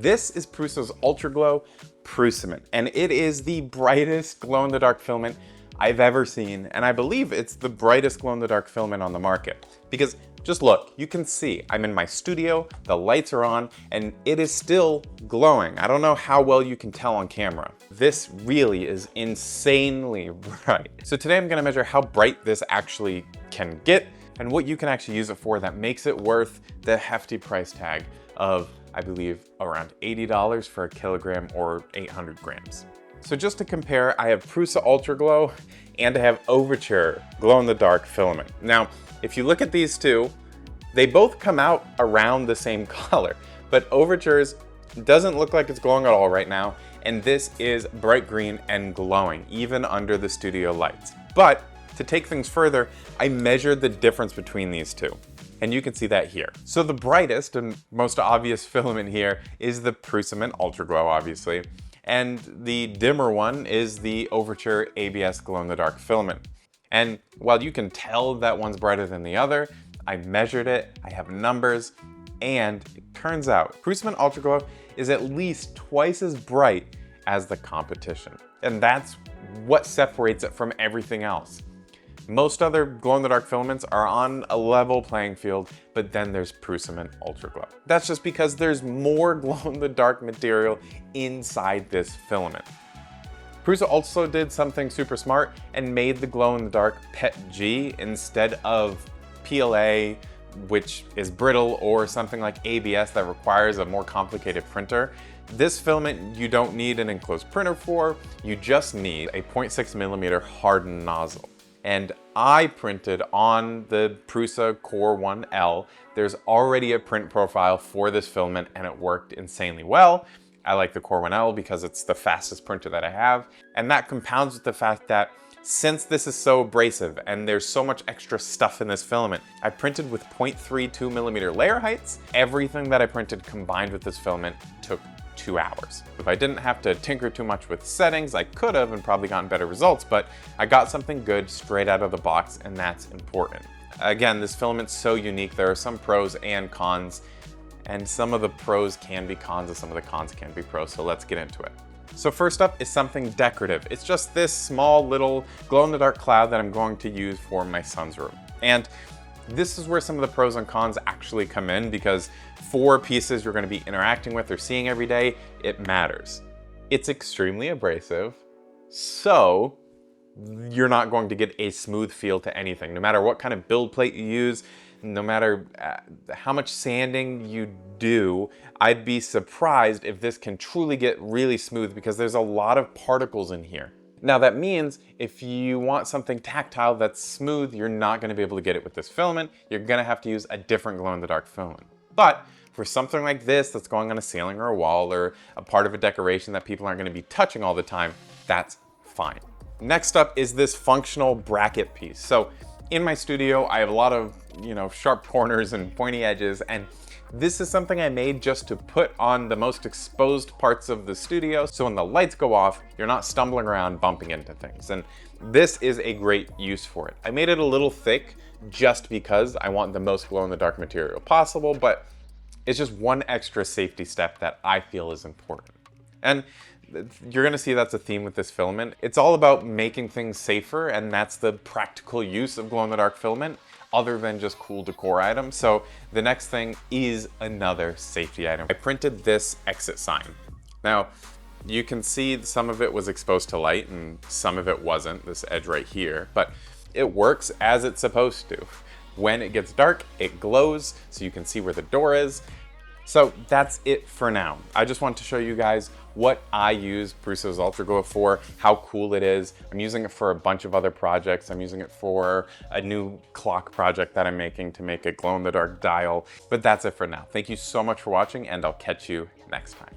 This is Pruso's Ultra Glow Prusament, and it is the brightest glow-in-the-dark filament I've ever seen, and I believe it's the brightest glow-in-the-dark filament on the market. Because just look, you can see I'm in my studio, the lights are on, and it is still glowing. I don't know how well you can tell on camera. This really is insanely bright. So today I'm gonna measure how bright this actually can get and what you can actually use it for that makes it worth the hefty price tag of, I believe, around $80 for a kilogram or 800 grams. So just to compare, I have Prusa Ultra Glow and I have Overture glow-in-the-dark filament. Now, if you look at these two, they both come out around the same color, but Overture's doesn't look like it's glowing at all right now, and this is bright green and glowing, even under the studio lights. But to take things further, I measured the difference between these two, and you can see that here. So the brightest and most obvious filament here is the Prusament Ultra Glow, obviously, and the dimmer one is the Overture ABS glow-in-the-dark filament. And while you can tell that one's brighter than the other, I measured it, I have numbers, and it turns out Prusament Ultra Glow is at least twice as bright as the competition. And that's what separates it from everything else. Most other glow-in-the-dark filaments are on a level playing field, but then there's Prusament Ultra Glow. That's just because there's more glow-in-the-dark material inside this filament. Prusa also did something super smart and made the glow-in-the-dark PETG instead of PLA, which is brittle, or something like ABS that requires a more complicated printer. This filament you don't need an enclosed printer for, you just need a 0.6mm hardened nozzle. And I printed on the Prusa Core 1L. There's already a print profile for this filament and it worked insanely well. I like the Core 1L because it's the fastest printer that I have. And that compounds with the fact that since this is so abrasive and there's so much extra stuff in this filament, I printed with 0.32mm layer heights. Everything that I printed combined with this filament took 2 hours. If I didn't have to tinker too much with settings, I could have and probably gotten better results, but I got something good straight out of the box, and that's important. Again, this filament's so unique. There are some pros and cons, and some of the pros can be cons and some of the cons can be pros, so let's get into it. So first up is something decorative. It's just this small little glow-in-the-dark cloud that I'm going to use for my son's room. And this is where some of the pros and cons actually come in, because for pieces you're going to be interacting with or seeing every day, it matters. It's extremely abrasive, so you're not going to get a smooth feel to anything. No matter what kind of build plate you use, no matter how much sanding you do, I'd be surprised if this can truly get really smooth because there's a lot of particles in here. Now that means if you want something tactile that's smooth, you're not gonna be able to get it with this filament. You're gonna have to use a different glow-in-the-dark filament. But for something like this that's going on a ceiling or a wall or a part of a decoration that people aren't gonna be touching all the time, that's fine. Next up is this functional bracket piece. So in my studio, I have a lot of, sharp corners and pointy edges, and this is something I made just to put on the most exposed parts of the studio, so when the lights go off, you're not stumbling around bumping into things. And this is a great use for it. I made it a little thick just because I want the most glow-in-the-dark material possible, but it's just one extra safety step that I feel is important. And you're gonna see that's a theme with this filament. It's all about making things safer, and that's the practical use of glow-in-the-dark filament, other than just cool decor items. So the next thing is another safety item. I printed this exit sign. Now, you can see some of it was exposed to light and some of it wasn't, this edge right here, but it works as it's supposed to. When it gets dark, it glows, so you can see where the door is. So that's it for now. I just want to show you guys what I use Prusa's Ultra Glow for, how cool it is. I'm using it for a bunch of other projects. I'm using it for a new clock project that I'm making to make a glow-in-the-dark dial. But that's it for now. Thank you so much for watching, and I'll catch you next time.